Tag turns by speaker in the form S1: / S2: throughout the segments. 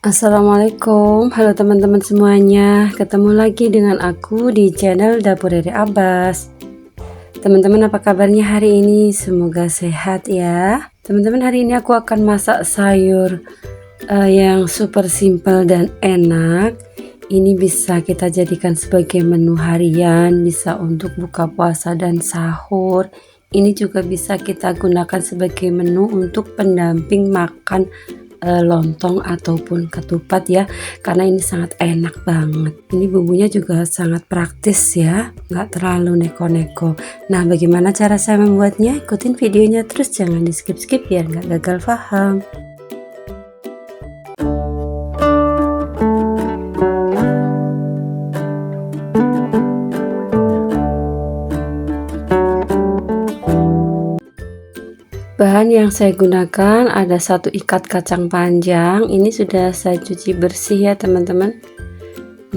S1: Assalamualaikum, halo teman-teman semuanya. Ketemu lagi dengan aku di channel Dapur Dede Abbas. Teman-teman, apa kabarnya hari ini? Semoga sehat ya. Teman-teman, hari ini aku akan masak sayur yang super simple dan enak. Ini bisa kita jadikan sebagai menu harian, bisa untuk buka puasa dan sahur. Ini juga bisa kita gunakan sebagai menu untuk pendamping makan lontong ataupun ketupat ya, karena ini sangat enak banget. Ini bumbunya juga sangat praktis ya, nggak terlalu neko-neko. Nah, bagaimana cara saya membuatnya? Ikutin videonya terus, jangan di skip-skip biar nggak gagal paham. Bahan yang saya gunakan ada 1 ikat kacang panjang. Ini sudah saya cuci bersih ya teman-teman.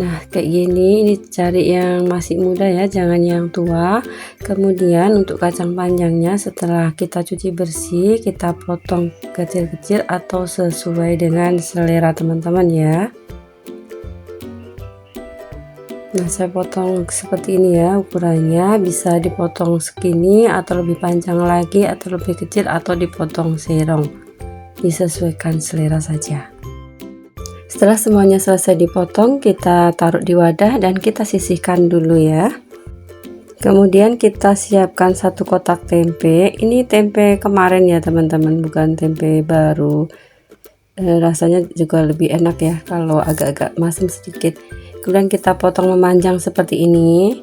S1: Nah, kayak gini, ini cari yang masih muda ya, jangan yang tua. Kemudian untuk kacang panjangnya setelah kita cuci bersih, kita potong kecil-kecil atau sesuai dengan selera teman-teman ya. Nah, saya potong seperti ini ya, ukurannya bisa dipotong segini atau lebih panjang lagi atau lebih kecil atau dipotong serong, disesuaikan selera saja. Setelah semuanya selesai dipotong, kita taruh di wadah dan kita sisihkan dulu ya. Kemudian kita siapkan 1 kotak tempe. Ini tempe kemarin ya teman-teman, bukan tempe baru. Rasanya juga lebih enak ya kalau agak-agak masam sedikit. Kemudian kita potong memanjang seperti ini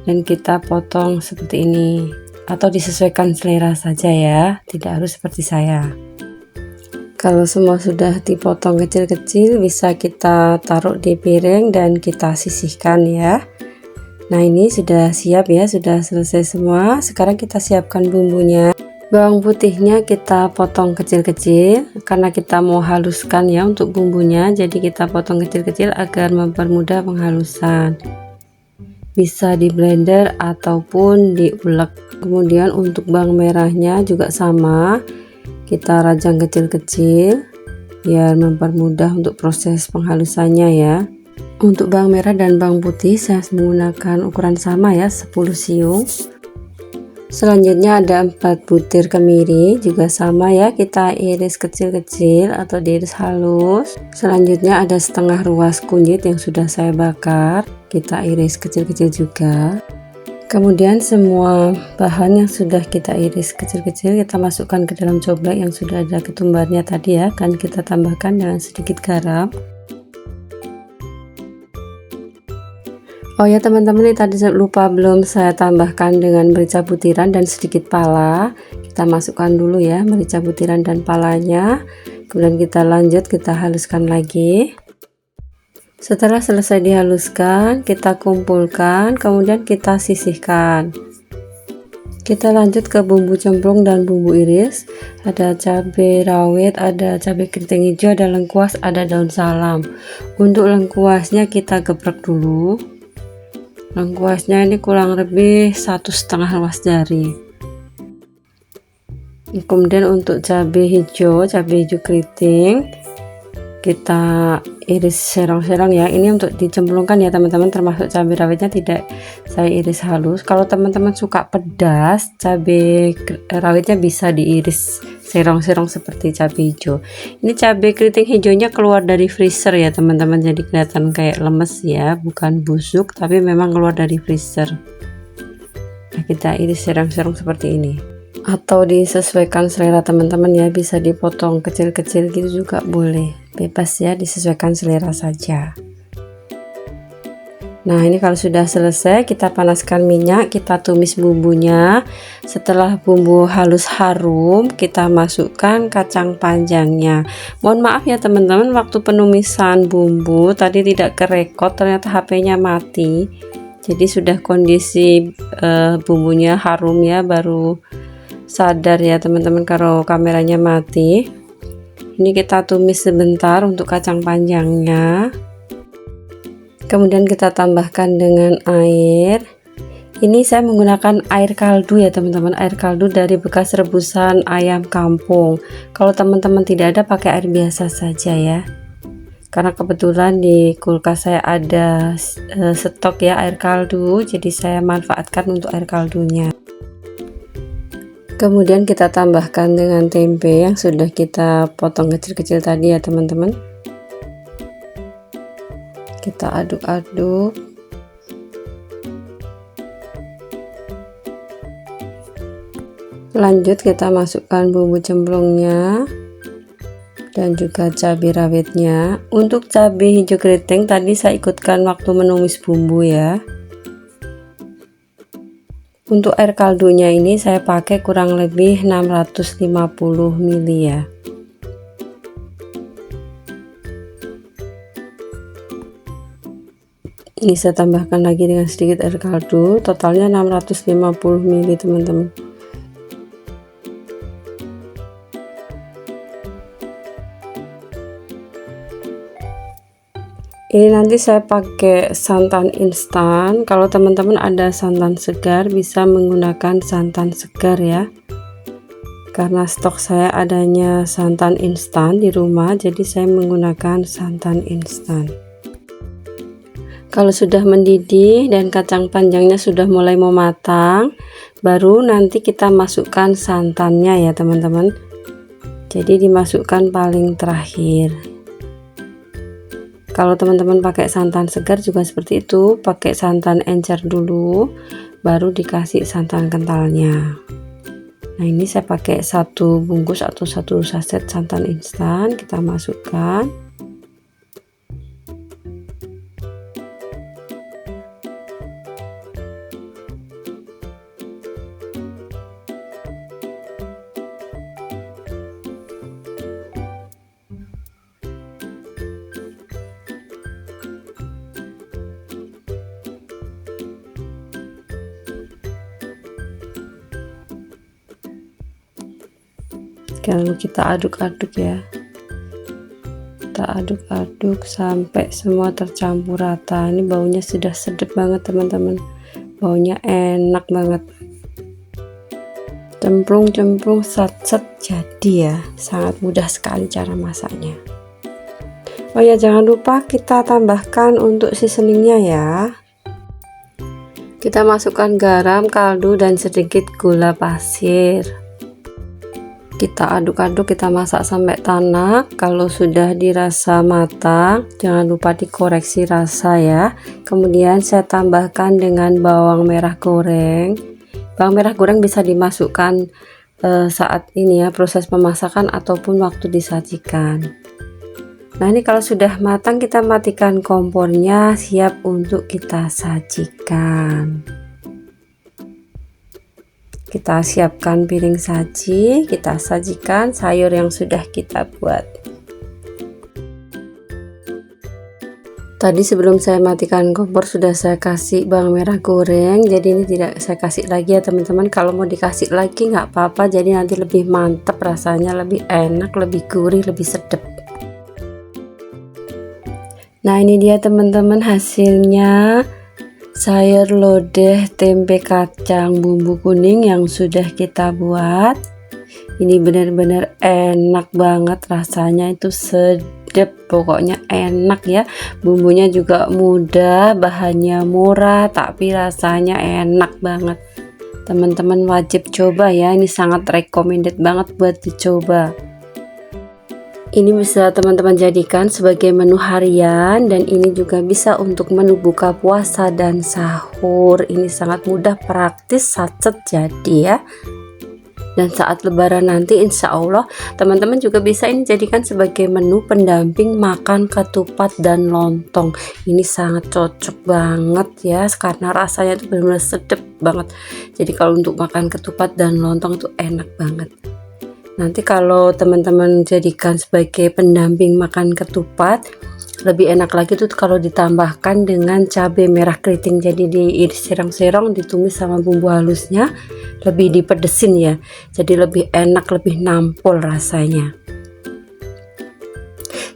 S1: dan kita potong seperti ini, atau disesuaikan selera saja ya, tidak harus seperti saya. Kalau semua sudah dipotong kecil-kecil, bisa kita taruh di piring dan kita sisihkan ya. Nah, ini sudah siap ya, sudah selesai semua. Sekarang kita siapkan bumbunya. Bawang putihnya kita potong kecil-kecil karena kita mau haluskan ya untuk bumbunya, jadi kita potong kecil-kecil agar mempermudah penghalusan. Bisa di blender ataupun diulek. Kemudian untuk bawang merahnya juga sama, kita rajang kecil-kecil biar mempermudah untuk proses penghalusannya ya. Untuk bawang merah dan bawang putih saya menggunakan ukuran sama ya, 10 siung. Selanjutnya ada 4 butir kemiri, juga sama ya, kita iris kecil-kecil atau diiris halus. Selanjutnya ada setengah ruas kunyit yang sudah saya bakar, kita iris kecil-kecil juga. Kemudian semua bahan yang sudah kita iris kecil-kecil kita masukkan ke dalam coblak yang sudah ada ketumbarnya tadi ya, kan kita tambahkan dengan sedikit garam. Oh ya teman-teman, ini tadi lupa belum saya tambahkan dengan merica butiran dan sedikit pala. Kita masukkan dulu ya merica butiran dan palanya. Kemudian kita lanjut, kita haluskan lagi. Setelah selesai dihaluskan, kita kumpulkan, kemudian kita sisihkan. Kita lanjut ke bumbu cemplung dan bumbu iris. Ada cabai rawit, ada cabai keriting hijau, ada lengkuas, ada daun salam. Untuk lengkuasnya kita geprek dulu. Lengkuasnya ini kurang lebih 1,5 ruas jari. Kemudian untuk cabai hijau keriting kita iris serong-serong ya. Ini untuk dicemplungkan ya teman-teman, termasuk cabai rawitnya tidak saya iris halus. Kalau teman-teman suka pedas, cabai rawitnya bisa diiris serong-serong seperti cabai hijau. Ini cabai keriting hijaunya keluar dari freezer ya teman-teman, jadi kelihatan kayak lemes ya, bukan busuk tapi memang keluar dari freezer. Nah, kita iris serong-serong seperti ini, atau disesuaikan selera teman-teman ya, bisa dipotong kecil-kecil gitu juga boleh, bebas ya, disesuaikan selera saja. Nah, ini kalau sudah selesai kita panaskan minyak, kita tumis bumbunya. Setelah bumbu halus harum, kita masukkan kacang panjangnya. Mohon maaf ya teman-teman, waktu penumisan bumbu tadi tidak kerekod, ternyata HP-nya mati. Jadi sudah kondisi bumbunya harum ya, baru sadar ya teman-teman kalau kameranya mati. Ini kita tumis sebentar untuk kacang panjangnya. Kemudian kita tambahkan dengan air. Ini saya menggunakan air kaldu ya teman-teman, air kaldu dari bekas rebusan ayam kampung. Kalau teman-teman tidak ada, pakai air biasa saja ya. karena kebetulan di kulkas saya ada stok ya air kaldu, jadi saya manfaatkan untuk air kaldunya. Kemudian kita tambahkan dengan tempe yang sudah kita potong kecil-kecil tadi ya teman-teman. Kita aduk-aduk. Lanjut kita masukkan bumbu cemplungnya dan juga cabai rawitnya. Untuk cabai hijau keriting tadi saya ikutkan waktu menumis bumbu ya. Untuk air kaldunya ini saya pakai kurang lebih 650 ml ya. Ini saya tambahkan lagi dengan sedikit air kaldu, totalnya 650 ml teman-teman. Ini nanti saya pakai santan instan. Kalau teman-teman ada santan segar bisa menggunakan santan segar ya. Karena stok saya adanya santan instan di rumah, jadi saya menggunakan santan instan. Kalau sudah mendidih dan kacang panjangnya sudah mulai mau matang, baru nanti kita masukkan santannya ya teman-teman. Jadi dimasukkan paling terakhir. Kalau teman-teman pakai santan segar juga seperti itu, pakai santan encer dulu, baru dikasih santan kentalnya. Nah ini saya pakai satu bungkus atau satu saset santan instan, kita masukkan. Lalu kita aduk-aduk ya, kita aduk-aduk sampai semua tercampur rata. Ini baunya sudah sedap banget teman-teman, baunya enak banget, cemplung-cemplung set-set jadi ya. Sangat mudah sekali cara masaknya. Oh ya, jangan lupa kita tambahkan untuk seasoningnya ya. Kita masukkan garam, kaldu, dan sedikit gula pasir. Kita aduk-aduk, kita masak sampai tanak. Kalau sudah dirasa matang, jangan lupa dikoreksi rasa ya. Kemudian saya tambahkan dengan bawang merah goreng. Bawang merah goreng bisa dimasukkan saat ini ya, proses pemasakan ataupun waktu disajikan. Nah ini kalau sudah matang, kita matikan kompornya, siap untuk kita sajikan. Kita siapkan piring saji, kita sajikan sayur yang sudah kita buat. Tadi sebelum saya matikan kompor sudah saya kasih bawang merah goreng, jadi ini tidak saya kasih lagi ya teman-teman. Kalau mau dikasih lagi nggak apa-apa, jadi nanti lebih mantap rasanya, lebih enak, lebih gurih, lebih sedap. Nah ini dia teman-teman hasilnya. Sayur lodeh tempe kacang bumbu kuning yang sudah kita buat. Ini benar-benar enak banget, rasanya itu sedap, pokoknya enak ya. Bumbunya juga mudah, bahannya murah, tapi rasanya enak banget. Teman-teman wajib coba ya, ini sangat recommended banget buat dicoba. Ini bisa teman-teman jadikan sebagai menu harian, dan ini juga bisa untuk menu buka puasa dan sahur. Ini sangat mudah, praktis, sacet jadi ya. Dan saat lebaran nanti insya Allah teman-teman juga bisa ini jadikan sebagai menu pendamping makan ketupat dan lontong. Ini sangat cocok banget ya, karena rasanya itu benar-benar sedap banget. Jadi kalau untuk makan ketupat dan lontong itu enak banget. Nanti kalau teman-teman jadikan sebagai pendamping makan ketupat, lebih enak lagi tuh kalau ditambahkan dengan cabai merah keriting. Jadi diserong-serong, ditumis sama bumbu halusnya, lebih dipedesin ya. Jadi lebih enak, lebih nampol rasanya.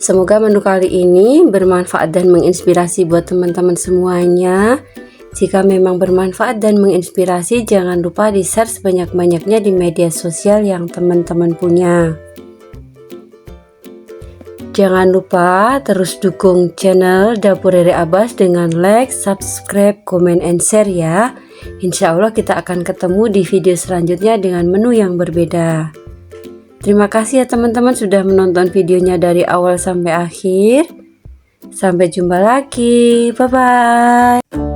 S1: Semoga menu kali ini bermanfaat dan menginspirasi buat teman-teman semuanya. Jika memang bermanfaat dan menginspirasi, jangan lupa di-share sebanyak-banyaknya di media sosial yang teman-teman punya. Jangan lupa terus dukung channel Dapur Rere Abbas dengan like, subscribe, komen, and share ya. Insya Allah kita akan ketemu di video selanjutnya dengan menu yang berbeda. Terima kasih ya teman-teman sudah menonton videonya dari awal sampai akhir. Sampai jumpa lagi. Bye-bye.